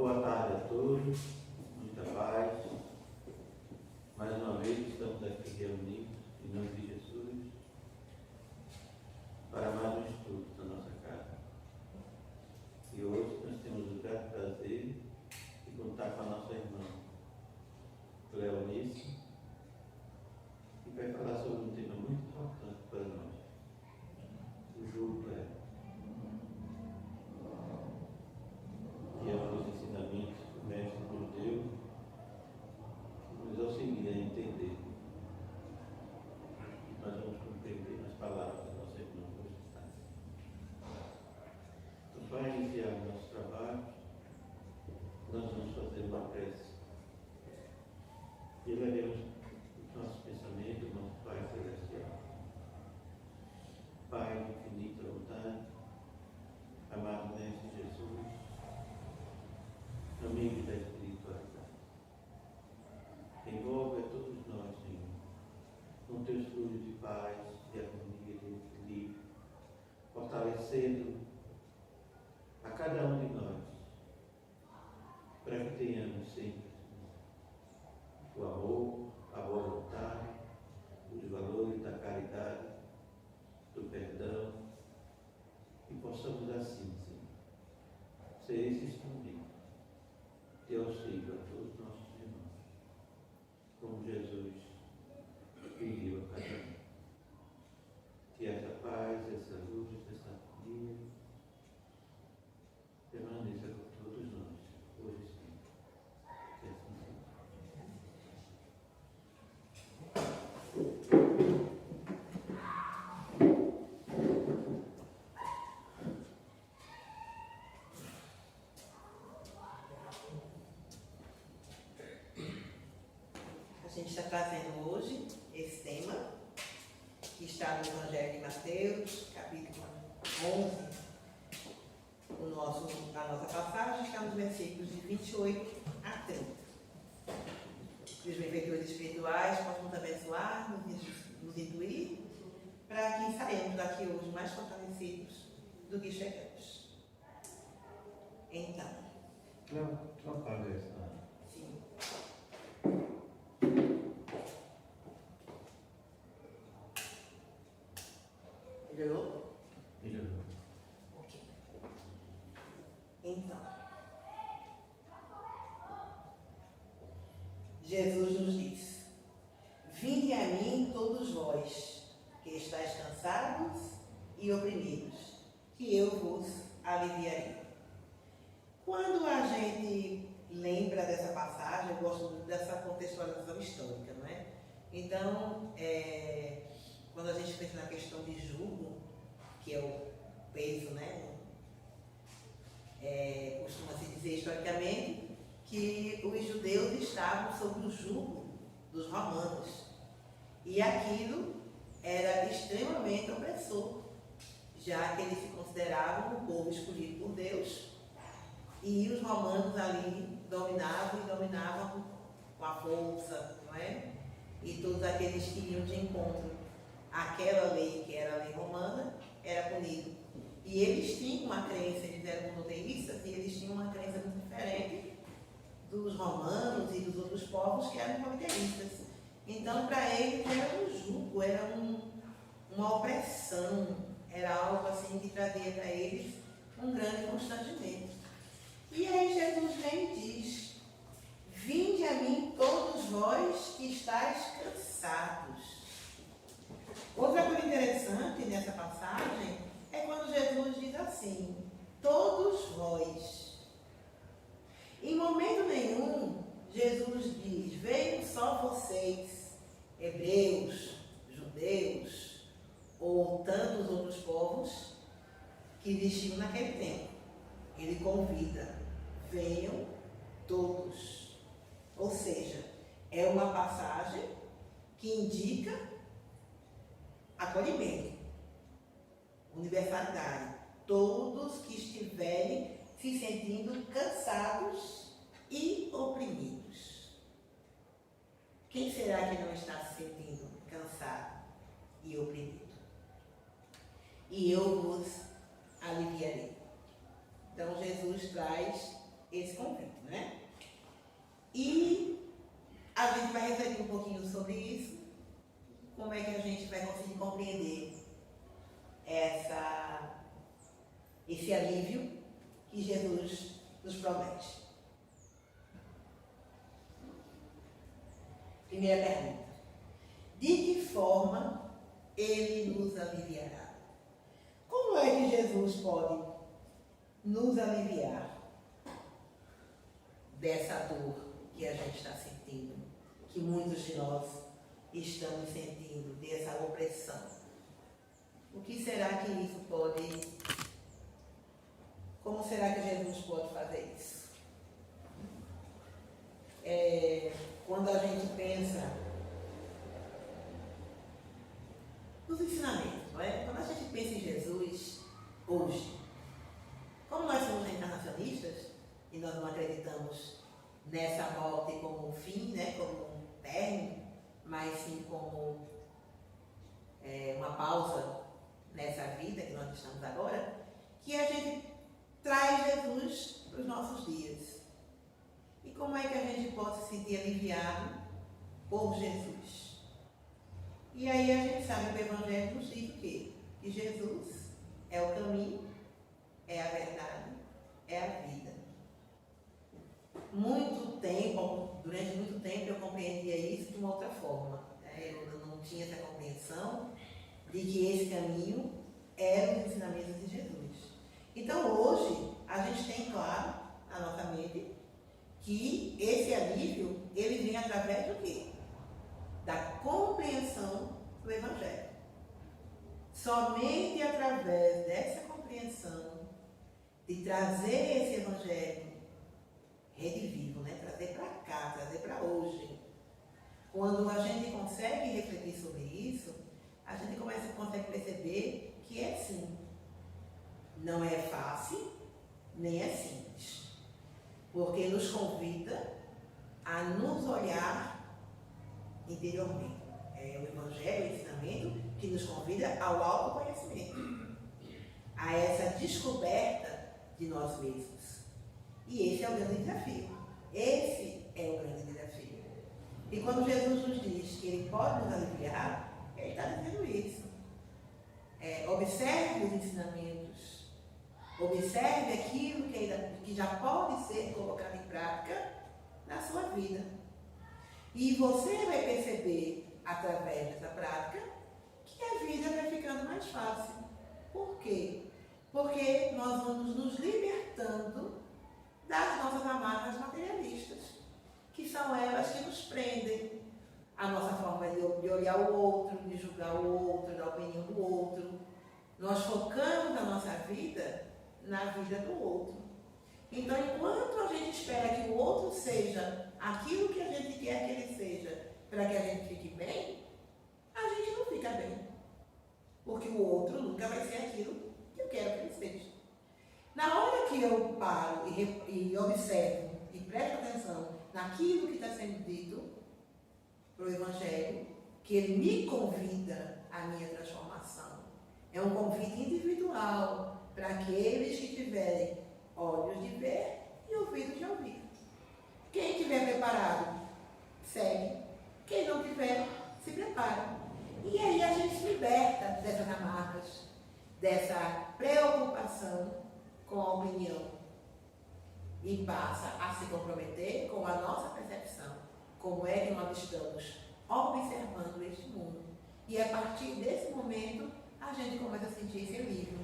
boa tarde a todos, muita paz. Mais uma vez estamos aqui reunidos em nome de Jesus para mais um estudo da nossa casa. E hoje nós temos o grande prazer de contar com a nossa irmã Cleonice, que vai falar sobre um tema muito importante para nós, o jugo leve. Que é um dos ensinamentos que o Mestre nos deu, que nos auxilia a entender. Nós vamos compreender nas palavras da nossa irmã hoje. Então, para iniciar o nosso trabalho, nós vamos fazer uma prece. E levaremos o nosso pensamento, o nosso Pai Celestial. Pai de infinita bondade, amado Mestre Jesus, amigo da espiritualidade, envolve a todos nós, Senhor, com teus fluidos de paz, de harmonia, de equilíbrio, fortalecendo a cada um de nós, para que tenhamos sempre o amor, a boa vontade, os valores da caridade, do perdão, e possamos assim, Senhor, ser esse instrumento de auxílio a todos os nossos irmãos, como Jesus pediu a cada um. Que essa paz, essa luz, essa harmonia permaneça com todos nós, hoje e sempre. Que assim seja. A gente está trazendo hoje esse tema, que está no Evangelho de Mateus, capítulo 11. A nossa passagem está nos versículos de 28 a 30. Que os benfeitores espirituais possam nos abençoar, nos intuir, para que saímos daqui hoje mais fortalecidos do que chegamos. Então. Não apaga essa. Sim. Melhorou? Melhorou. Ok. Então, Jesus nos diz: vinde a mim todos vós, que estáis cansados e oprimidos, que eu vos aliviarei. Quando a gente lembra dessa passagem, eu gosto muito dessa contextualização histórica, não é? Então, quando a gente pensa na questão de jugo, que é o peso, né? Costuma-se dizer historicamente que os judeus estavam sob o jugo dos romanos. E aquilo era extremamente opressor, já que eles se consideravam o povo escolhido por Deus. E os romanos ali dominavam com a força, não é? E todos aqueles que iam de encontro àquela lei, que era a lei romana, era punido. E eles tinham uma crença, eles eram monoteístas, e eles tinham uma crença muito diferente dos romanos e dos outros povos que eram politeístas. Então, para eles, era um jugo, era uma opressão, era algo assim que trazia para eles um grande constrangimento. E aí Jesus vem e diz: vinde a mim todos vós que estáis cansados. Outra coisa interessante nessa passagem é quando Jesus diz assim: todos vós. Em momento nenhum, Jesus diz: venham só vocês, hebreus, judeus, ou tantos outros povos que existiam naquele tempo. Ele convida: venham todos. Ou seja, é uma passagem que indica acolhimento, universalidade. Todos que estiverem se sentindo cansados e oprimidos. Quem será que não está se sentindo cansado e oprimido? E eu vos aliviarei. Então Jesus traz esse convite, né? E a gente vai refletir um pouquinho sobre isso, como é que a gente vai conseguir compreender esse alívio que Jesus nos promete. Primeira pergunta: de que forma ele nos aliviará? Como é que Jesus pode nos aliviar dessa dor que a gente está sentindo, que muitos de nós estamos sentindo, dessa opressão? O que será que isso pode... Como será que Jesus pode fazer isso? Quando a gente pensa nos ensinamentos, não é? Quando a gente pensa em Jesus hoje, como nós somos reencarnacionistas e nós não acreditamos nessa morte como um fim, né, como um término, mas sim como uma pausa nessa vida que nós estamos agora, que a gente traz Jesus para os nossos dias. E como é que a gente pode se sentir aliviado por Jesus? E aí a gente sabe que o Evangelho nos diz o quê? Que Jesus é o caminho, é a verdade, é a vida. Durante muito tempo eu compreendia isso de uma outra forma. Eu não tinha essa compreensão de que esse caminho era os ensinamentos de Jesus. Então hoje a gente tem claro na nossa mente que esse alívio, ele vem através do quê? Da compreensão do Evangelho. Somente através dessa compreensão, de trazer esse Evangelho redivivo, né? Trazer para cá, trazer para hoje. Quando a gente consegue refletir sobre isso, a gente consegue perceber que é sim. Não é fácil, nem é simples. Porque nos convida a nos olhar interiormente. É o Evangelho, o ensinamento, que nos convida ao autoconhecimento, a essa descoberta de nós mesmos. E esse é o grande desafio. Esse é o grande desafio. E quando Jesus nos diz que Ele pode nos aliviar, Ele está dizendo isso. Observe os ensinamentos. Observe aquilo que já pode ser colocado em prática na sua vida. E você vai perceber, através dessa prática, que a vida vai ficando mais fácil. Por quê? Porque nós vamos nos libertando das nossas amarras materialistas, que são elas que nos prendem. A nossa forma de olhar o outro, de julgar o outro, da opinião do outro. Nós focamos a nossa vida na vida do outro. Então, enquanto a gente espera que o outro seja aquilo que a gente quer que ele seja, para que a gente fique bem, a gente não fica bem. Porque o outro nunca vai ser aquilo que eu quero que ele seja. Na hora que eu paro e observo e presto atenção naquilo que está sendo dito para o Evangelho, que ele me convida à minha transformação, é um convite individual para aqueles que tiverem olhos de ver e ouvidos de ouvir. Quem estiver preparado, segue. Quem não tiver, se prepara. E aí a gente se liberta dessas amarras, dessa preocupação com a opinião e passa a se comprometer com a nossa percepção. Como é que nós estamos observando este mundo. E a partir desse momento, a gente começa a sentir esse alívio.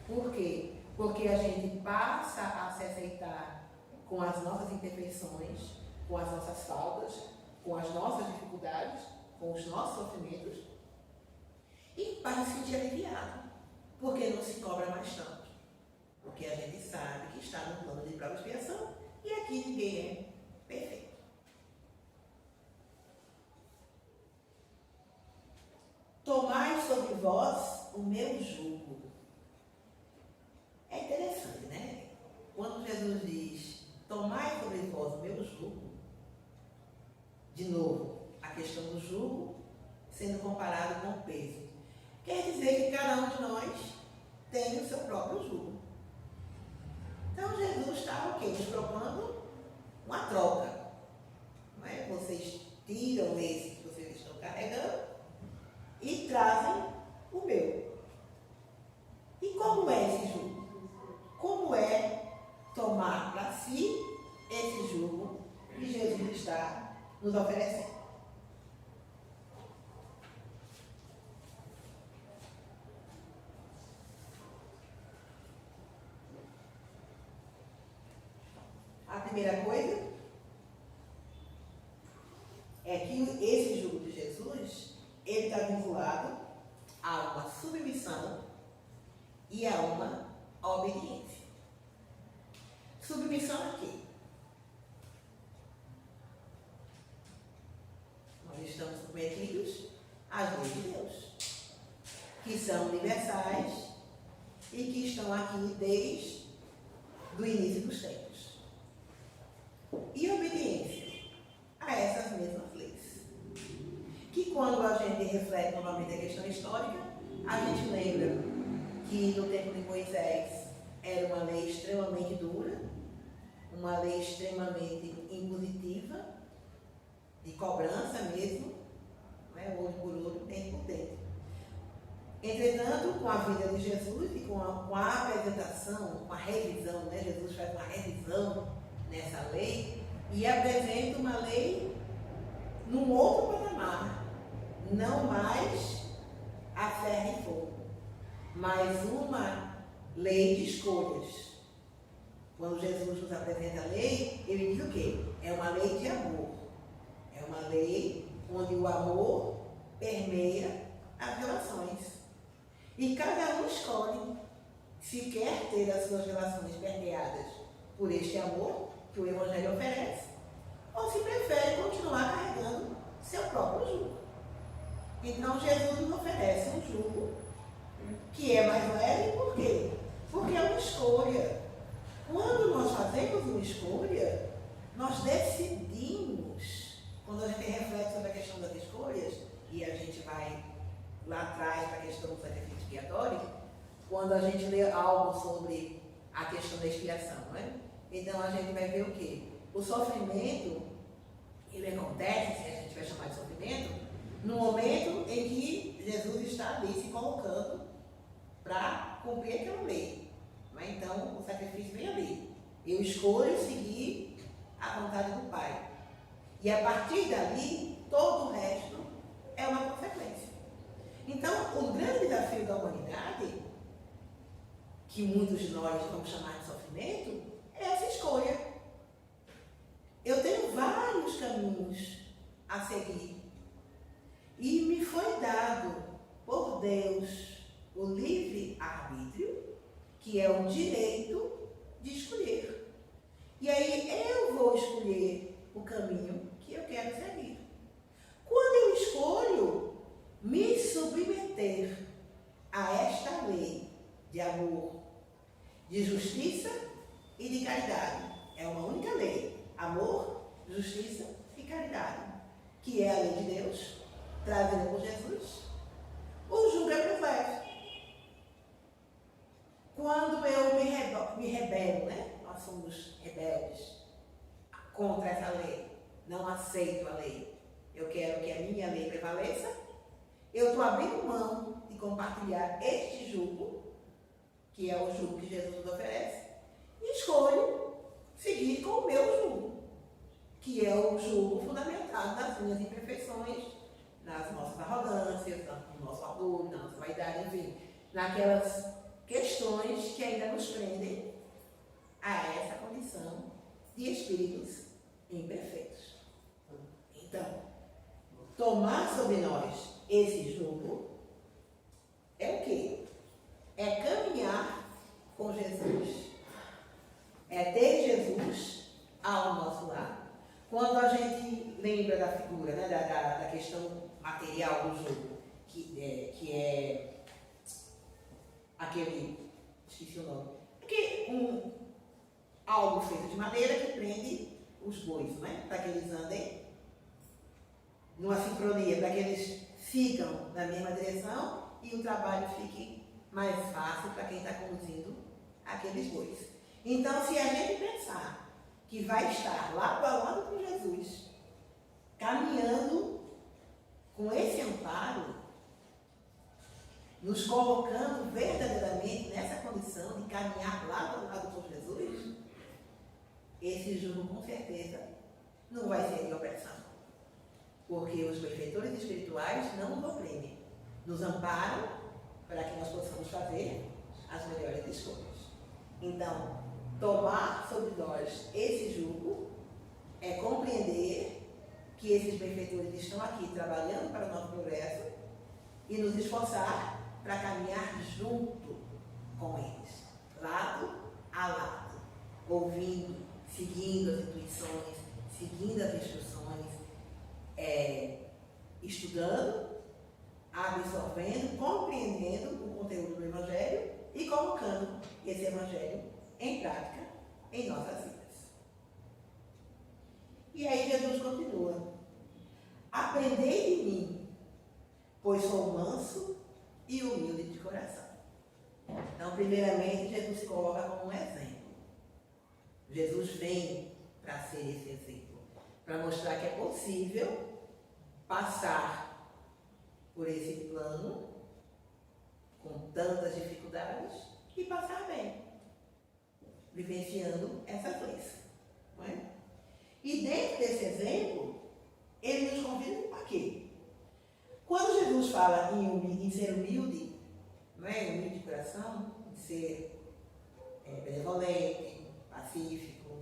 Por quê? Porque a gente passa a se aceitar com as nossas imperfeições, com as nossas faltas, com as nossas dificuldades, com os nossos sofrimentos, e passa a se sentir aliviado, porque não se cobra mais tanto. Porque a gente sabe que está no plano de prova e expiação e aqui ninguém é perfeito. Tomai sobre vós o meu jugo. É interessante, né? Quando Jesus diz, tomai sobre vós o meu jugo, de novo, a questão do jugo sendo comparado com o peso. Quer dizer que cada um de nós tem o seu próprio jugo. Então Jesus estava o quê? Nos propondo uma troca. Não é? Vocês tiram esse que vocês estão carregando e trazem o meu. E como é esse jugo? Como é tomar para si esse jugo que Jesus está nos oferecendo? A primeira coisa é que esse jugo de Jesus, ele está vinculado a uma submissão e a uma obediência. Submissão a quê? Nós estamos submetidos às leis de Deus, que são universais e que estão aqui desde o início dos tempos. E obediência a essas mesmas leis. Que quando a gente reflete novamente a questão histórica, a gente lembra que no tempo de Moisés era uma lei extremamente dura, uma lei extremamente impositiva, de cobrança mesmo, né? Olho por olho, dente por dente. Entretanto, com a vida de Jesus e com a apresentação, com a revisão, né? Jesus faz uma revisão nessa lei e apresenta uma lei num outro patamar, não mais a ferro e fogo, mas uma lei de escolhas. Quando Jesus nos apresenta a lei, ele diz o quê? É uma lei de amor. É uma lei onde o amor permeia as relações. E cada um escolhe se quer ter as suas relações permeadas por este amor que o Evangelho oferece, ou se prefere continuar carregando seu próprio jugo. Então Jesus nos oferece um jugo que é mais leve, por quê? Porque é uma escolha. Quando nós fazemos uma escolha, nós decidimos. Quando a gente reflete sobre a questão das escolhas, e a gente vai lá atrás para a questão do sacrifício expiatório, quando a gente lê algo sobre a questão da expiação, não é? Então a gente vai ver o quê? O sofrimento, ele acontece, se a gente vai chamar de sofrimento, no momento em que Jesus está ali se colocando para cumprir aquela lei. Não é? Então o sacrifício vem ali. Eu escolho seguir a vontade do Pai. E a partir dali, todo o resto é uma consequência. Então, o grande desafio da humanidade, que muitos de nós vamos chamar de sofrimento, é essa escolha. Eu tenho vários caminhos a seguir. E me foi dado por Deus o livre-arbítrio, que é o direito de escolher. E aí eu vou escolher o caminho que eu quero seguir. Quando eu escolho me submeter a esta lei de amor, de justiça e de caridade, é uma única lei: amor, justiça e caridade, que é a lei de Deus, trazida por Jesus, o jugo é mais leve. Quando eu me rebelo, né? Nós somos rebeldes contra essa lei, não aceito a lei, eu quero que a minha lei prevaleça, eu estou abrindo mão de compartilhar este jugo, que é o jugo que Jesus nos oferece, e escolho seguir com o meu jugo, que é o jugo fundamentado nas minhas imperfeições, nas nossas arrogâncias, no nosso orgulho, na nossa vaidade, enfim, naquelas questões que ainda nos prendem a essa condição de espíritos imperfeitos. Então, tomar sobre nós esse jugo é o quê? É caminhar com Jesus. É ter Jesus ao nosso lado. Quando a gente lembra da figura, né, da questão material do jugo, que é aquele, esqueci o nome, porque algo feito de madeira que prende os bois, né, para que eles andem numa sincronia, para que eles sigam na mesma direção e o trabalho fique mais fácil para quem está conduzindo aqueles bois. Então, se a gente pensar que vai estar lado a lado com Jesus, caminhando com esse amparo, nos colocando verdadeiramente nessa condição de caminhar lado a lado com Jesus, esse jugo com certeza não vai ser de opressão. Porque os benfeitores espirituais não nos oprimem, nos amparam para que nós possamos fazer as melhores escolhas. Então, tomar sobre nós esse jugo é compreender que esses benfeitores estão aqui trabalhando para o nosso progresso e nos esforçar para caminhar junto com eles, lado a lado, ouvindo, seguindo as intuições, seguindo as instruções, estudando, absorvendo, compreendendo o conteúdo do Evangelho e colocando esse Evangelho em prática em nossas vidas. E aí Jesus continua: aprendei de mim, pois sou manso e humilde de coração. Então, primeiramente, Jesus se coloca como um exemplo. Jesus vem para ser esse exemplo, para mostrar que é possível passar por esse plano com tantas dificuldades e passar bem, vivenciando essas leis. Não é? E dentro desse exemplo, ele nos convida para quê? Quando Jesus fala em ser humilde, não é? Humilde de coração, em ser benevolente, pacífico,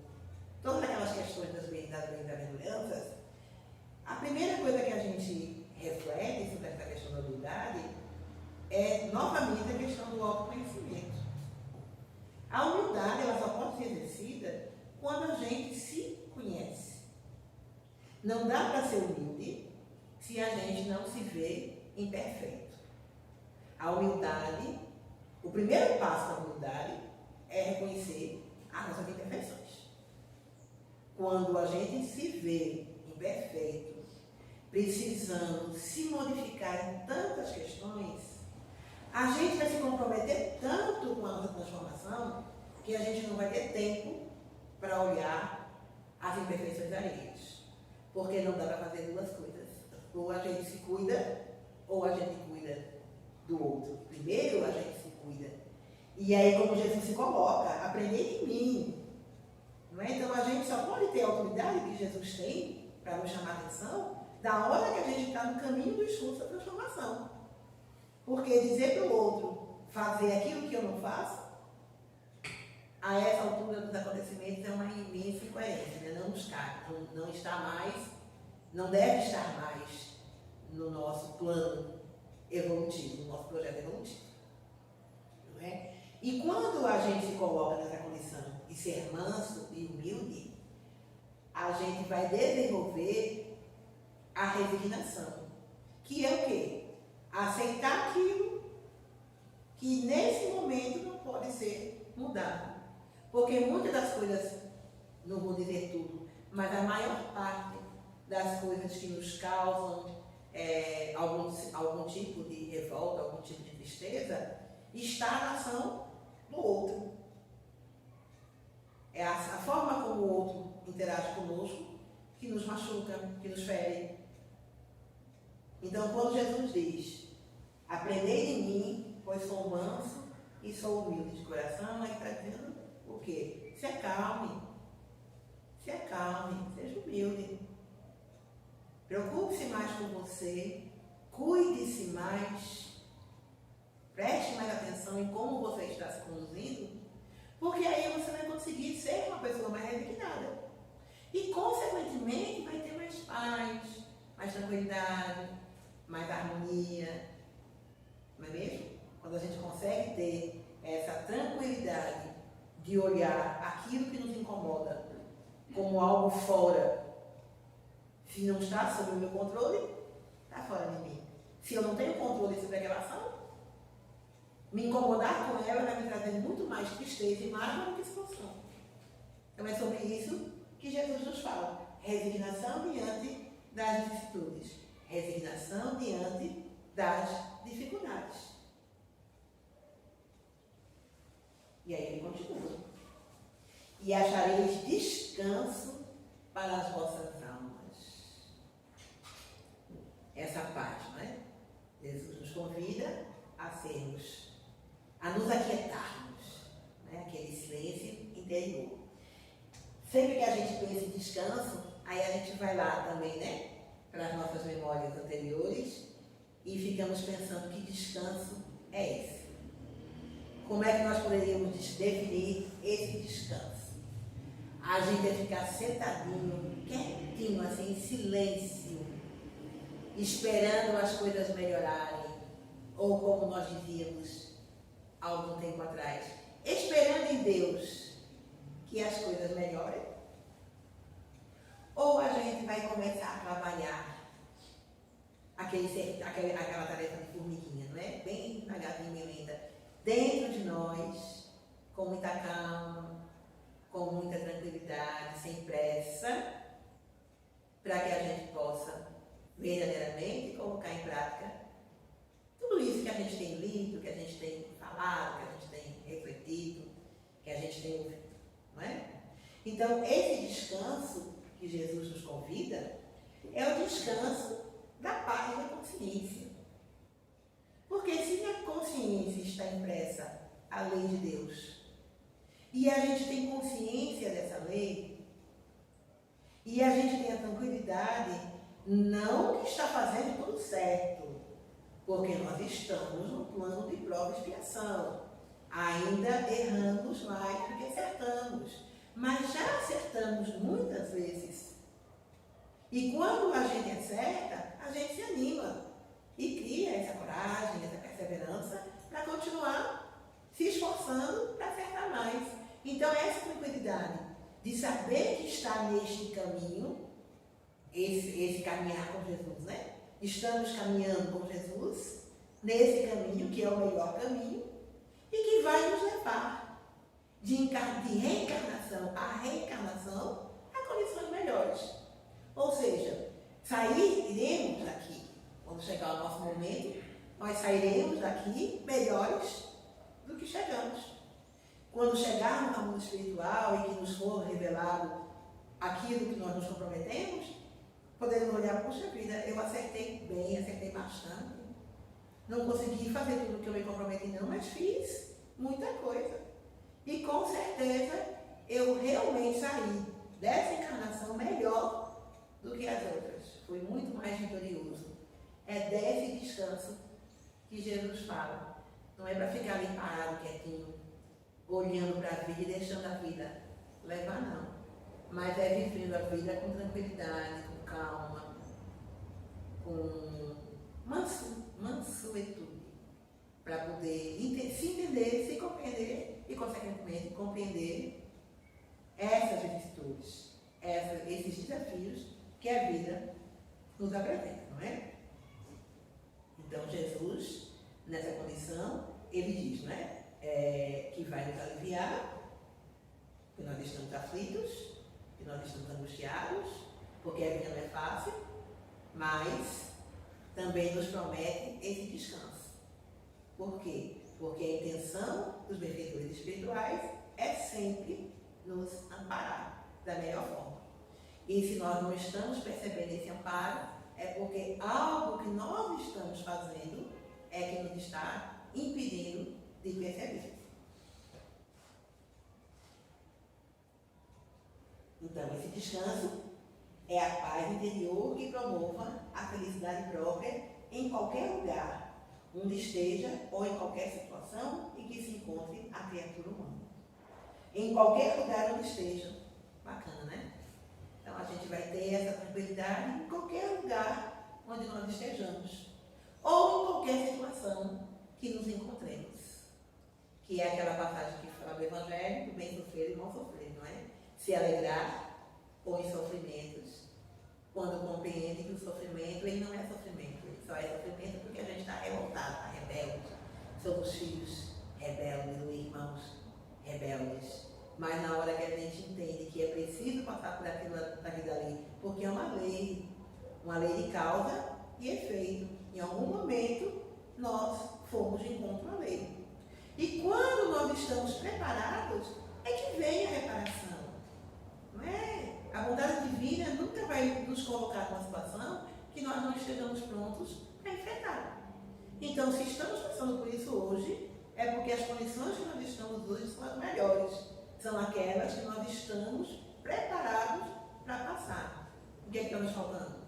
todas aquelas questões das bem-aventuranças, a primeira coisa que a gente reflete sobre essa questão da humildade é, novamente, a questão do autoconhecimento. A humildade, ela só pode ser exercida quando a gente se conhece. Não dá para ser humilde se a gente não se vê imperfeito. A humildade, o primeiro passo da humildade é reconhecer as nossas imperfeições. Quando a gente se vê imperfeito, precisando se modificar em tantas questões, a gente vai se comprometer tanto com a nossa transformação que a gente não vai ter tempo para olhar as imperfeições alheias. Porque não dá para fazer duas coisas. Ou a gente se cuida, ou a gente cuida do outro. Primeiro a gente se cuida. E aí, como Jesus se coloca, aprender de mim. Não é? Então a gente só pode ter a autoridade que Jesus tem para nos chamar a atenção da hora que a gente está no caminho do esforço da transformação. Porque dizer para o outro fazer aquilo que eu não faço, a essa altura dos acontecimentos, é uma imensa incoerência, né? Não nos cabe, não está mais, não deve estar mais no nosso plano evolutivo, no nosso projeto evolutivo. Não é? E quando a gente se coloca nessa condição de ser manso e humilde, a gente vai desenvolver a resignação, que é o quê? Aceitar aquilo que nesse momento não pode ser mudado. Porque muitas das coisas, não vou dizer tudo, mas a maior parte das coisas que nos causam algum tipo de revolta, algum tipo de tristeza, está na ação do outro. É a forma como o outro interage conosco que nos machuca, que nos fere. Então, quando Jesus diz: aprendei de mim, pois sou manso e sou humilde de coração, ele está dizendo o quê? Se acalme, seja humilde. Preocupe-se mais com você, cuide-se mais, preste mais atenção em como você está se conduzindo, porque aí você vai conseguir ser uma pessoa mais resignada. E, consequentemente, vai ter mais paz, mais tranquilidade, mais harmonia. Não é mesmo? Quando a gente consegue ter essa tranquilidade de olhar aquilo que nos incomoda como algo fora, se não está sob o meu controle, está fora de mim. Se eu não tenho controle sobre aquela ação, me incomodar com ela vai me trazer muito mais tristeza e mágoa do que solução. Então é sobre isso que Jesus nos fala. Resignação diante das vicissitudes. Resignação diante das dificuldades. E aí ele continua. e achareis descanso para as vossas almas. Essa paz, não é? Jesus nos convida a nos aquietarmos, né? Aquele silêncio interior. Sempre que a gente pensa em descanso, aí a gente vai lá também, né? Para as nossas memórias anteriores e ficamos pensando que descanso é esse. Como é que nós poderíamos definir esse descanso? A gente é ficar sentadinho, quietinho, assim, em silêncio, esperando as coisas melhorarem, ou como nós dizíamos há algum tempo atrás, esperando em Deus que as coisas melhorem. Ou a gente vai começar a trabalhar aquela tarefa de formiguinha, não é? Bem devagarzinho, bem lenta, dentro de nós, com muita calma, com muita tranquilidade, sem pressa, para que a gente possa verdadeiramente colocar em prática tudo isso que a gente tem lido, que a gente tem falado, que a gente tem refletido, que a gente tem ouvido, não é? Então, esse descanso que Jesus nos convida é o descanso da paz da consciência. Porque se na consciência está impressa a lei de Deus, e a gente tem consciência dessa lei, e a gente tem a tranquilidade, não que está fazendo tudo certo, porque nós estamos no plano de prova e expiação, ainda erramos mais do que acertamos, mas já acertamos muitas vezes. E quando a gente acerta, a gente se anima e cria essa coragem, essa perseverança para continuar se esforçando para acertar mais. Então, essa tranquilidade de saber que está neste caminho, esse caminhar com Jesus, né? Estamos caminhando com Jesus nesse caminho, que é o melhor caminho, e que vai nos levar de reencarnação a reencarnação a condições melhores. Ou seja, sairemos daqui, quando chegar o nosso momento, nós sairemos daqui melhores do que chegamos. Quando chegarmos ao mundo espiritual e que nos for revelado aquilo que nós nos comprometemos, podemos olhar, puxa vida, eu acertei bem, acertei bastante. Não consegui fazer tudo o que eu me comprometi não, mas fiz muita coisa. E com certeza eu realmente saí dessa encarnação melhor do que as outras. Fui muito mais vitorioso. É desse descanso que Jesus fala. Não é para ficar ali parado, quietinho, olhando para a vida e deixando a vida levar, não. Mas é vivendo a vida com tranquilidade, com calma, com mansuetude, para poder se entender, se compreender e, consequentemente, compreender essas vicissitudes, esses desafios que a vida nos apresenta, não é? Então, Jesus, nessa condição, ele diz, não é? Que vai nos aliviar, que nós estamos aflitos, que nós estamos angustiados, porque a vida não é fácil, mas também nos promete esse descanso. Por quê? Porque a intenção dos benfeitores espirituais é sempre nos amparar da melhor forma. E se nós não estamos percebendo esse amparo, é porque algo que nós estamos fazendo é que nos está impedindo de perceber. Então, esse descanso é a paz interior que promova a felicidade própria em qualquer lugar, onde esteja ou em qualquer situação em que se encontre a criatura humana. Em qualquer lugar onde esteja. Bacana, né? Então, a gente vai ter essa tranquilidade em qualquer lugar onde nós estejamos. Ou em qualquer situação que nos encontremos. Que é aquela passagem que fala do Evangelho, do bem sofrer e mal sofrer, não é? Se alegrar ou em sofrimentos, quando compreende que o sofrimento ele não é sofrimento, ele só é sofrimento porque a gente está revoltado, está rebelde. Somos filhos rebeldes ou irmãos rebeldes. Mas na hora que a gente entende que é preciso passar por aquilo da vida ali, porque é uma lei de causa e efeito. Em algum momento nós fomos de encontro à lei. E quando nós estamos preparados, é que vem a reparação. Não é? A vontade divina nunca vai nos colocar numa situação que nós não estejamos prontos para enfrentar. Então, se estamos passando por isso hoje, é porque as condições que nós estamos hoje são as melhores. São aquelas que nós estamos preparados para passar. O que é que está nos faltando?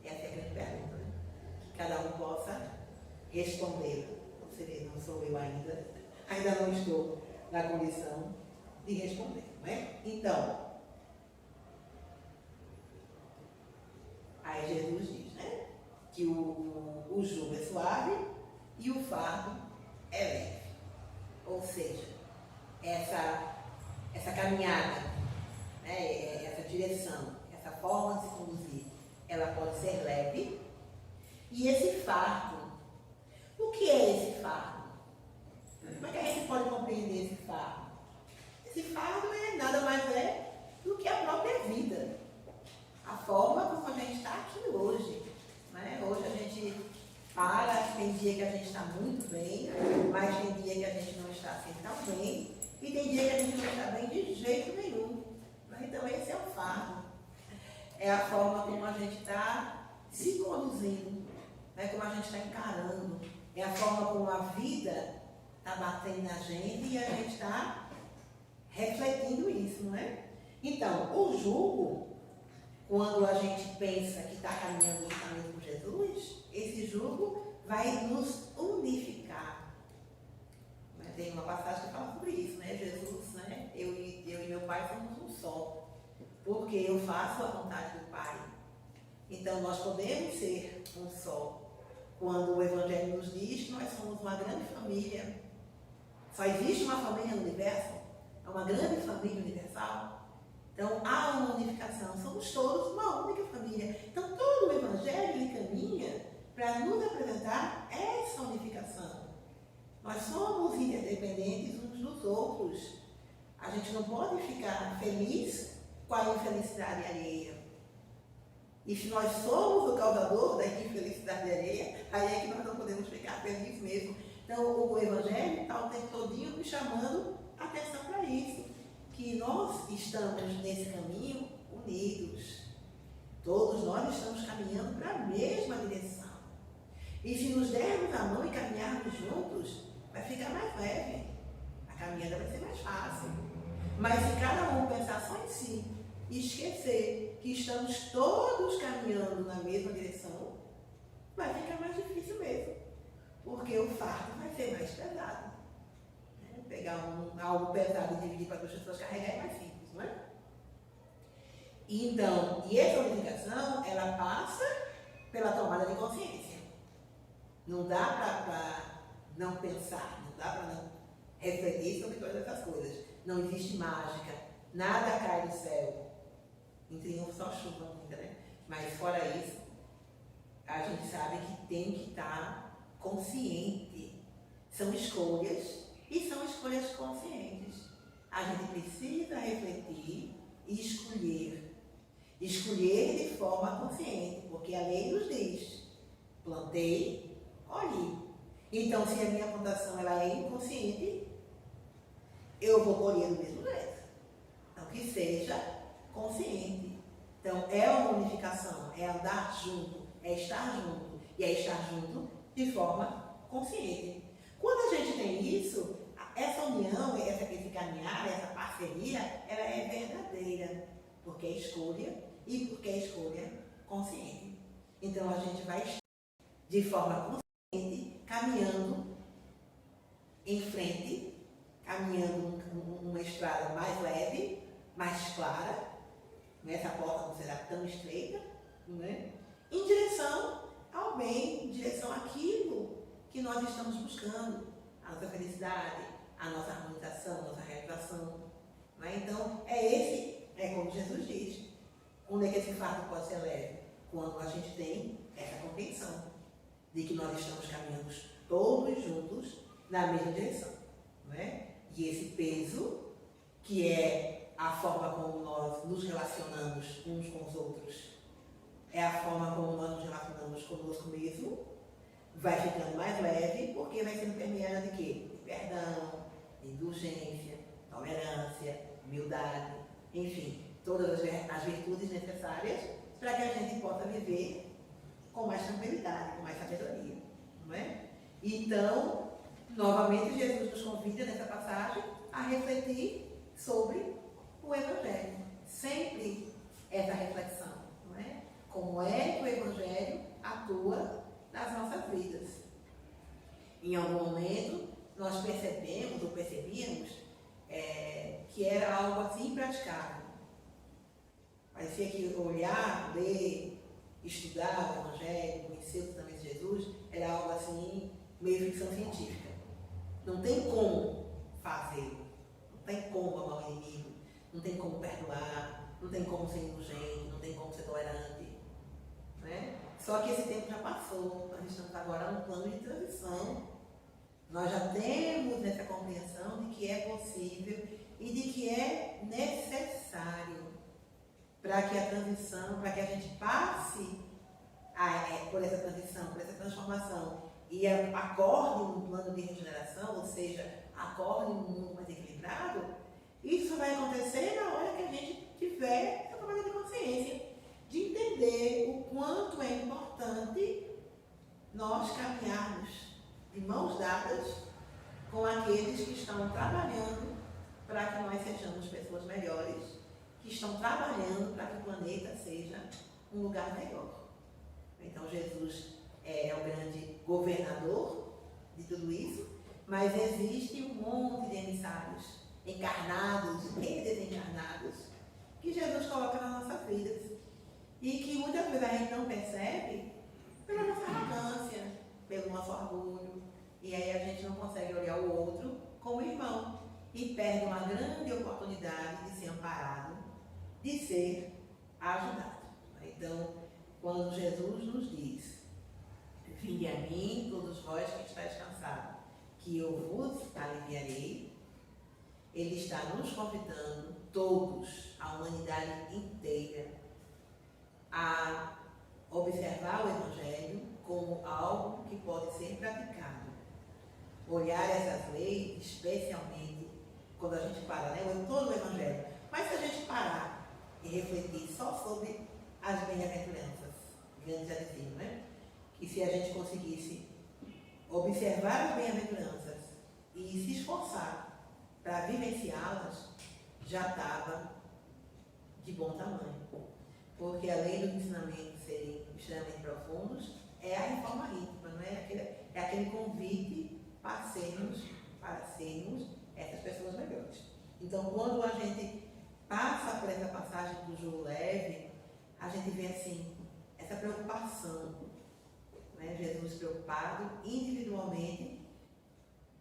Essa é a grande pergunta, né? Que cada um possa responder. Não sou eu ainda não estou na condição de responder, não é? Então, aí Jesus diz, né? Que o jugo é suave e o fardo é leve. Ou seja, essa caminhada, né? Essa direção, essa forma de se conduzir, ela pode ser leve. E esse fardo, o que é esse fardo? Como é que a gente pode compreender esse fardo? Esse fardo nada mais do que a própria vida. A forma como a gente está aqui hoje. Né? Hoje a gente tem dia que a gente está muito bem, mas tem dia que a gente não está assim tão bem, e tem dia que a gente não está bem de jeito nenhum. Então esse é o fardo. É a forma como a gente está se conduzindo, né? Como a gente está encarando. É a forma como a vida está batendo na gente e a gente está refletindo isso, não é? Então, o jugo, quando a gente pensa que está caminhando justamente com Jesus, esse jugo vai nos unificar. Tem uma passagem que fala sobre isso, né? Jesus, né? Eu e meu Pai somos um só, porque eu faço a vontade do Pai. Então, nós podemos ser um só. Quando o Evangelho nos diz que nós somos uma grande família, só existe uma família no universo, é uma grande família universal. Então, há uma unificação, somos todos uma única família. Então, todo o Evangelho caminha para nos apresentar essa unificação. Nós somos interdependentes uns dos outros. A gente não pode ficar feliz com a infelicidade alheia. E se nós somos o causador da infelicidade alheia, aí é que nós não podemos ficar felizes mesmo. Então, o Evangelho está o tempo todinho nos chamando a atenção para isso. Que nós estamos nesse caminho unidos. Todos nós estamos caminhando para a mesma direção. E se nos dermos a mão e caminharmos juntos, vai ficar mais leve. A caminhada vai ser mais fácil. Mas se cada um pensar só em si e esquecer que estamos todos caminhando na mesma direção, vai ficar mais difícil mesmo. Porque o fardo vai ser mais pesado. Pegar algo pesado e dividir para 2 pessoas carregar é mais simples, não é? Então, e essa unificação, ela passa pela tomada de consciência. Não dá para não pensar, não dá para não refletir sobre todas essas coisas. Não existe mágica, nada cai do céu. Em triunfo só chuva ainda, né? Mas fora isso, a gente sabe que tem que estar consciente. São escolhas. E são escolhas conscientes. A gente precisa refletir e escolher. Escolher de forma consciente, porque a lei nos diz: plantei, colhi. Então, se a minha plantação ela é inconsciente, eu vou colher do mesmo jeito. Então, que seja consciente. Então, é uma unificação, é andar junto, é estar junto. E é estar junto de forma consciente. Quando a gente tem isso, essa união, esse caminhar, essa parceria, ela é verdadeira, porque é escolha e porque é escolha consciente. Então a gente vai estar de forma consciente, caminhando em frente, caminhando uma estrada mais leve, mais clara, essa porta não será tão estreita, né? Em direção ao bem, em direção àquilo que nós estamos buscando, a nossa felicidade, a nossa harmonização, a nossa realização. Né? Então, é como Jesus diz. Onde é que esse fardo pode ser leve? Quando a gente tem essa compreensão de que nós estamos caminhando todos juntos na mesma direção. Não é? E esse peso, que é a forma como nós nos relacionamos uns com os outros, é a forma como nós nos relacionamos conosco mesmo, vai ficando mais leve, porque vai sendo permeada de quê? Perdão, indulgência, tolerância, humildade. enfim, todas as virtudes necessárias para que a gente possa viver com mais tranquilidade, com mais sabedoria, não é? Então, novamente, Jesus nos convida nessa passagem a refletir sobre o Evangelho. Sempre essa reflexão, não é? Como é que o Evangelho atua nas nossas vidas. Em algum momento, nós percebemos ou percebíamos que era algo assim impraticável. Parecia que olhar, ler, estudar o Evangelho, conhecer o tratamento de Jesus, era algo assim, meio ficção científica. Não tem como fazê-lo, não tem como amar o inimigo, não tem como perdoar, não tem como ser indulgente, não tem como ser tolerante. Né? Só que esse tempo já passou, nós estamos agora num plano de transição. Nós já temos essa compreensão de que é possível e de que é necessário para que a transição, para que a gente passe por essa transição, por essa transformação e acorde num plano de regeneração, ou seja, acorde num mundo mais equilibrado, isso vai acontecer na hora que a gente tiver essa tomada de consciência, de entender o quanto é importante nós caminharmos de mãos dadas com aqueles que estão trabalhando para que nós sejamos pessoas melhores, que estão trabalhando para que o planeta seja um lugar melhor. Então Jesus é o grande governador de tudo isso, mas existe um monte de emissários encarnados e desencarnados que Jesus coloca nas nossas vidas e que muitas vezes a gente não percebe pela nossa arrogância, pelo nosso orgulho, e aí a gente não consegue olhar o outro como irmão e perde uma grande oportunidade de ser amparado, de ser ajudado. Então, quando Jesus nos diz: vinde a mim, todos vós que estáis cansados, que eu vos aliviarei, Ele está nos convidando, todos, a humanidade inteira, a observar o Evangelho como algo que pode ser praticado. Olhar essas leis, especialmente quando a gente para, né? Todo o Evangelho. Mas se a gente parar e refletir só sobre as bem-aventuranças, grandes já diziam, né? Que se a gente conseguisse observar as bem-aventuranças e se esforçar para vivenciá-las, já estava de bom tamanho. Porque além dos ensinamentos serem extremamente profundos, é a reforma íntima, não é? É aquele convite para sermos essas pessoas melhores. Então, quando a gente passa por essa passagem do jogo leve, a gente vê assim, essa preocupação, né? Jesus preocupado individualmente.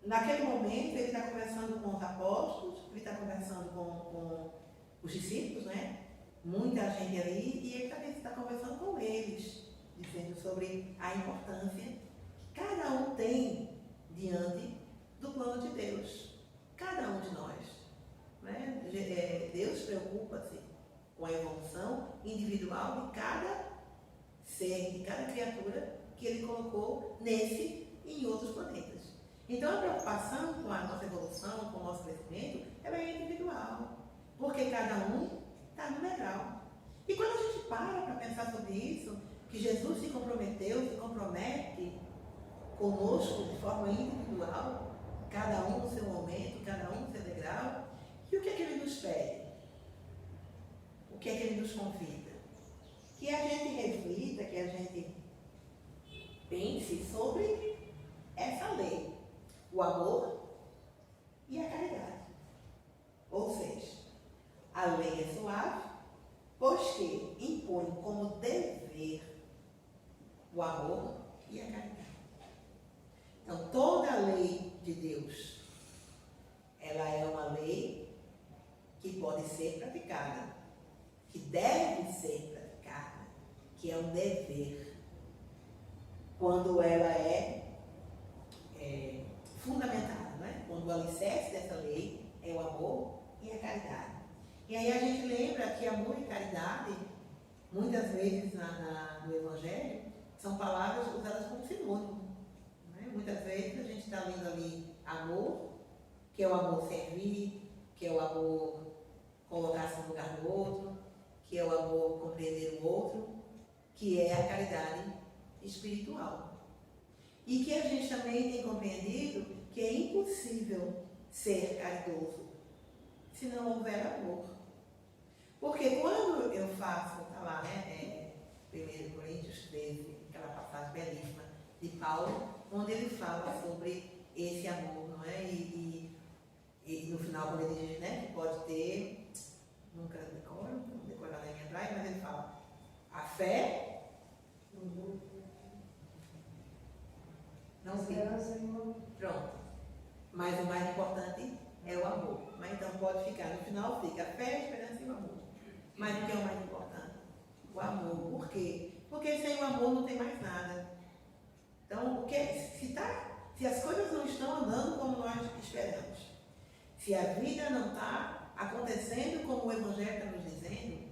Naquele momento, ele está conversando com os apóstolos, ele está conversando com os discípulos, né? Muita gente ali, e ele também está conversando com eles, dizendo sobre a importância que cada um tem diante do plano de Deus. Cada um de nós. Né? Deus preocupa-se com a evolução individual de cada ser, de cada criatura que Ele colocou nesse e em outros planetas. Então a preocupação com a nossa evolução, com o nosso crescimento, ela é individual, porque cada um está no degrau. E quando a gente para pensar sobre isso, que Jesus se compromete conosco de forma individual, cada um no seu momento, cada um no seu degrau, e o que é que Ele nos pede? O que é que Ele nos convida? Que a gente reflita, que a gente pense sobre essa lei, o amor e a caridade. Ou seja, a lei é suave, pois que impõe como dever o amor e a caridade. Então, toda a lei de Deus, ela é uma lei que pode ser praticada, que deve ser praticada, que é um dever, quando ela é fundamentada, né? Quando o alicerce dessa lei é o amor e a caridade. E aí a gente lembra que amor e caridade, muitas vezes no Evangelho, são palavras usadas como sinônimo. Né? Muitas vezes a gente está lendo ali amor, que é o amor servir, que é o amor colocar-se no lugar do outro, que é o amor compreender o outro, que é a caridade espiritual. E que a gente também tem compreendido que é impossível ser caridoso se não houver amor. Porque quando eu faço, está lá, né, 1 Coríntios 13, aquela passagem belíssima de Paulo, onde ele fala sobre esse amor, não é? E no final, quando ele diz, né, que pode ter, nunca decoro, não decorar na minha praia, mas ele fala, a fé, não fica. Pronto. Mas o mais importante é o amor. Mas então pode ficar, no final fica a fé, a esperança e o amor. Mas o que é o mais importante? O amor. Por quê? Porque sem o amor não tem mais nada. Então, se as coisas não estão andando como nós esperamos, se a vida não está acontecendo como o Evangelho está nos dizendo,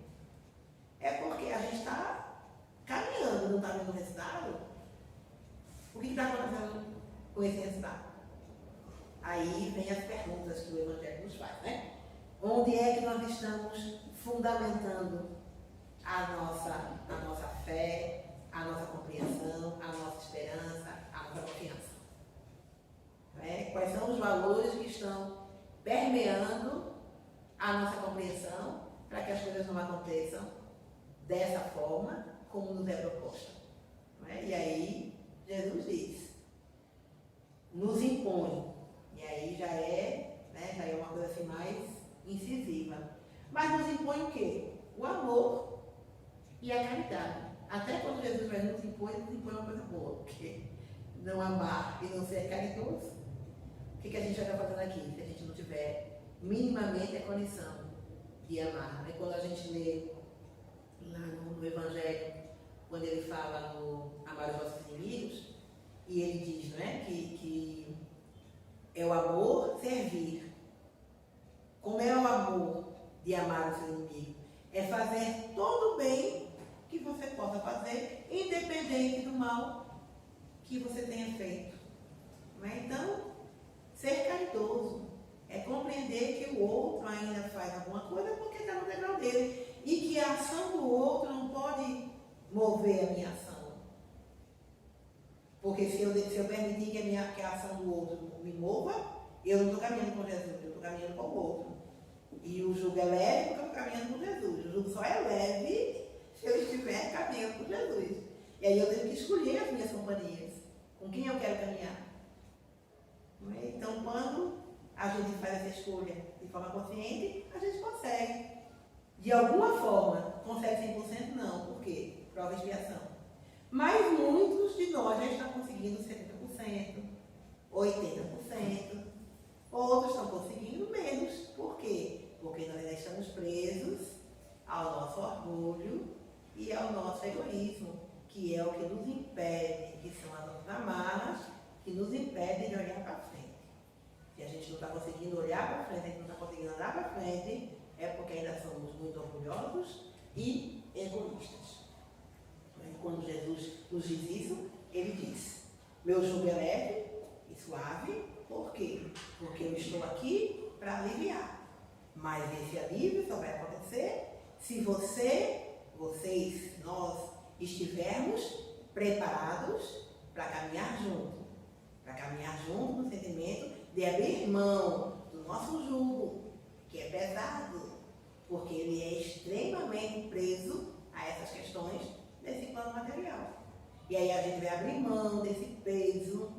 é porque a gente está caminhando, não está vendo o resultado. O que está acontecendo com esse resultado? Aí vem as perguntas que o Evangelho nos faz, né? Onde é que nós estamos fundamentando a nossa fé, a nossa compreensão, a nossa esperança, a nossa confiança? Quais são os valores que estão permeando a nossa compreensão para que as coisas não aconteçam dessa forma como nos é proposta? E aí Jesus diz, nos impõe, e aí já é uma coisa assim mais incisiva, mas nos impõe o quê? O amor e a caridade. Até quando Jesus vai nos impõe uma coisa boa, porque não amar e não ser caridoso, o que a gente vai estar fazendo aqui, se a gente não tiver minimamente a condição de amar? Quando a gente lê lá no Evangelho, quando ele fala no amar os vossos inimigos, e ele diz, não é, que é o amor servir. Como é o amor de amar o seu inimigo? É fazer todo o bem que você possa fazer, independente do mal que você tenha feito. Então, ser caridoso é compreender que o outro ainda faz alguma coisa porque está no degrau dele e que a ação do outro não pode mover a minha ação. Porque se eu permitir que a ação do outro me mova, eu não estou caminhando com Jesus, eu estou caminhando com o outro. E o jugo é leve porque eu estou caminhando com Jesus. O jugo só é leve se eu estiver caminhando com Jesus. E aí eu tenho que escolher as minhas companhias, com quem eu quero caminhar. Então, quando a gente faz essa escolha de forma consciente, a gente consegue. De alguma forma, consegue 100%? Não. Por quê? Prova e expiação. Mas muitos de nós já estão conseguindo 70%, 80%. Outros estão conseguindo menos. Por quê? Porque nós ainda estamos presos ao nosso orgulho e ao nosso egoísmo, que é o que nos impede, que são as nossas amarras, que nos impedem de olhar para frente. Se a gente não está conseguindo olhar para frente, a gente não está conseguindo andar para frente, é porque ainda somos muito orgulhosos e egoístas. Quando Jesus nos diz isso, ele diz, meu jugo é leve e suave, por quê? Porque eu estou aqui para aliviar. Mas esse alívio só vai acontecer se vocês, nós, estivermos preparados para caminhar junto. Para caminhar junto no sentimento de abrir mão do nosso jugo, que é pesado, porque ele é extremamente preso a essas questões desse plano material. E aí a gente vai abrir mão desse peso,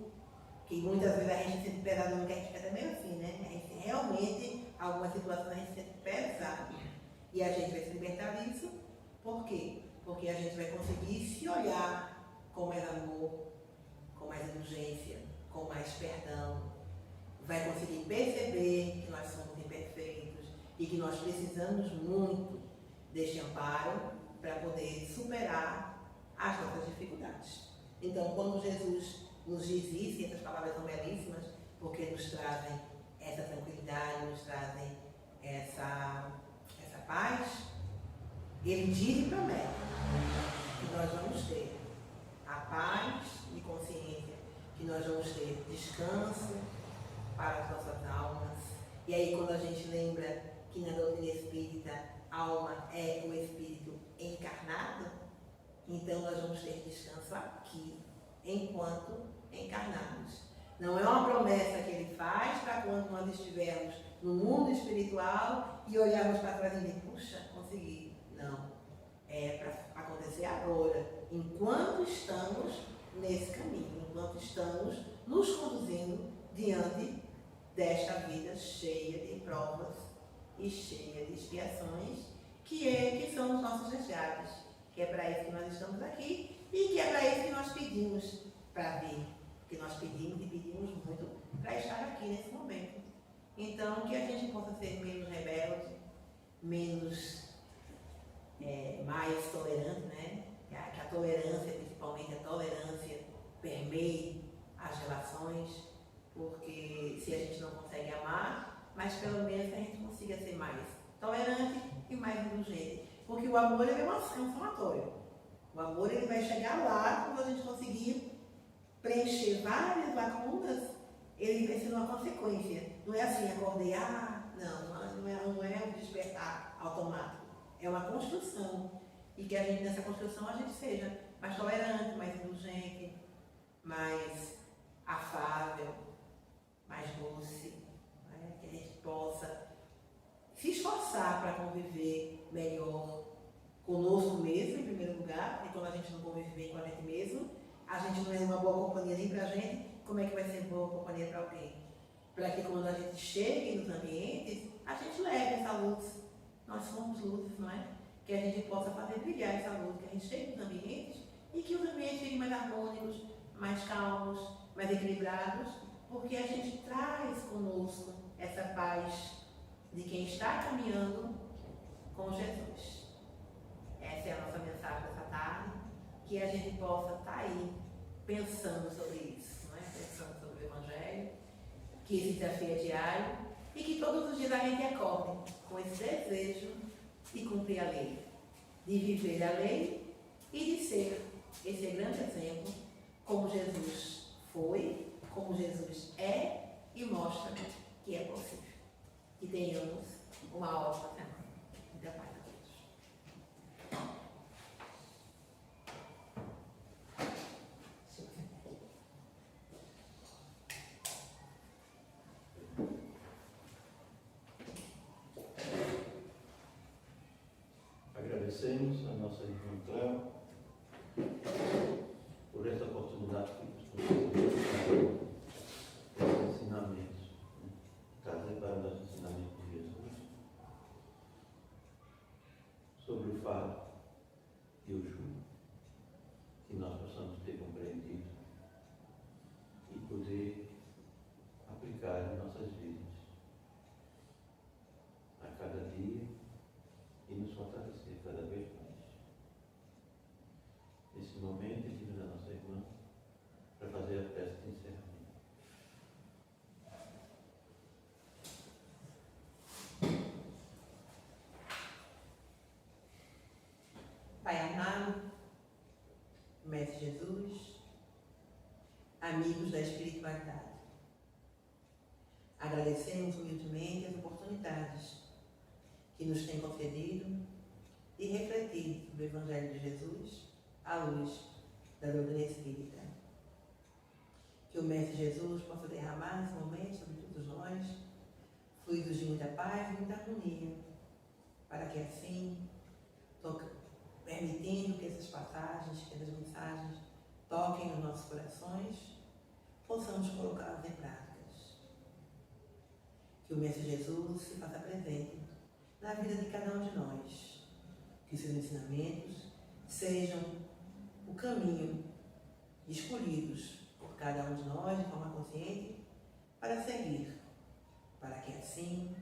que muitas vezes a gente sente pesado, não quer, a gente fica meio assim, né? A gente realmente, algumas situações a gente sente pesado. E a gente vai se libertar disso, por quê? Porque a gente vai conseguir se olhar com mais amor, com mais indulgência, com mais perdão. Vai conseguir perceber que nós somos imperfeitos e que nós precisamos muito deste amparo para poder superar as nossas dificuldades. Então, quando Jesus nos diz isso, e essas palavras são belíssimas, porque nos trazem essa tranquilidade, nos trazem essa paz, ele diz e promete que nós vamos ter a paz de consciência, que nós vamos ter descanso para as nossas almas. E aí, quando a gente lembra que na doutrina espírita a alma é o espírito encarnado, então nós vamos ter descanso aqui, enquanto encarnados. Não é uma promessa que ele faz para quando nós estivermos no mundo espiritual e olharmos para trás e dizer, puxa, consegui. Não. É para acontecer agora, enquanto estamos nesse caminho, enquanto estamos nos conduzindo diante desta vida cheia de provas e cheia de expiações, que são os nossos desejados, que é para isso que nós estamos aqui e que é para isso que nós pedimos para vir, porque nós pedimos e pedimos muito para estar aqui nesse momento. Então, que a gente possa ser menos rebelde, menos mais tolerante, né? Que a tolerância, principalmente a tolerância, permeie as relações, porque se a gente não consegue amar, mas pelo menos que a gente consiga ser mais tolerante e mais indulgente. Porque o amor ele é um somatório. O amor ele vai chegar lá quando a gente conseguir preencher várias lacunas, ele vai ser uma consequência. Não é assim, acordei, não é um despertar automático. É uma construção. E que a gente, nessa construção, a gente seja mais tolerante, mais indulgente, mais afável, mais doce, né? Que a gente possa se esforçar para conviver melhor conosco mesmo, em primeiro lugar, e quando a gente não convive bem com a gente mesmo, a gente não é uma boa companhia nem para a gente, como é que vai ser boa companhia para alguém? Para que quando a gente chegue nos ambientes, a gente leve essa luz. Nós somos luzes, não é? Que a gente possa fazer brilhar essa luz, que a gente chegue nos ambientes e que os ambientes fiquem mais harmônicos, mais calmos, mais equilibrados, porque a gente traz conosco essa paz de quem está caminhando com Jesus. Essa é a nossa mensagem dessa tarde, que a gente possa estar aí pensando sobre isso, não é? Pensando sobre o Evangelho, que esse desafio é diário e que todos os dias a gente acorde com esse desejo de cumprir a lei, de viver a lei e de ser esse grande exemplo, como Jesus foi, como Jesus é e mostra que é possível. Que tenhamos uma ótima semana. Muita paz a todos. Agradecemos a nossa irmã Cléo por essa oportunidade que nos concedeu esses ensinamentos, trazer para nós os ensinamentos de Jesus sobre o fato e o jugo, que nós possamos ter compreendido e poder aplicar em nossas vidas a cada dia e nos fortalecer cada vez mais. Nesse momento, pedimos a nossa irmã para fazer a prece de encerramento. Pai amado, Mestre Jesus, amigos da espiritualidade, agradecemos humildemente as oportunidades que nos tem concedido e refletido sobre o Evangelho de Jesus à luz da doutrina espírita. Que o Mestre Jesus possa derramar nesse momento sobre todos nós fluidos de muita paz e muita harmonia, para que assim, permitindo que essas passagens, que essas mensagens toquem nos nossos corações, possamos colocá-las em práticas. Que o Mestre Jesus se faça presente na vida de cada um de nós. Que seus ensinamentos sejam o caminho escolhidos por cada um de nós de forma consciente para seguir, para que assim,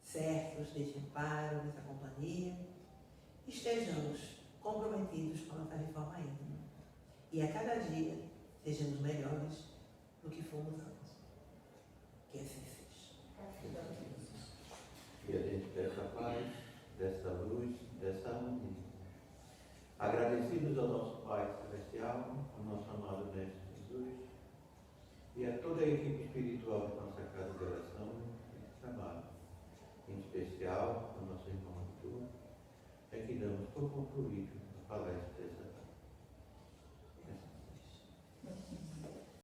certos deste amparo, dessa companhia, estejamos comprometidos com a nossa reforma íntima e a cada dia sejamos melhores do que fomos antes. Que assim seja. Que a gente dessa paz, dessa luz, dessa harmonia. Agradecidos ao nosso Pai Celestial, ao nosso amado Mestre Jesus e a toda a equipe espiritual de nossa casa de oração e de trabalho. em especial a nossa irmã Arthur, é que damos por concluído a palestra dessa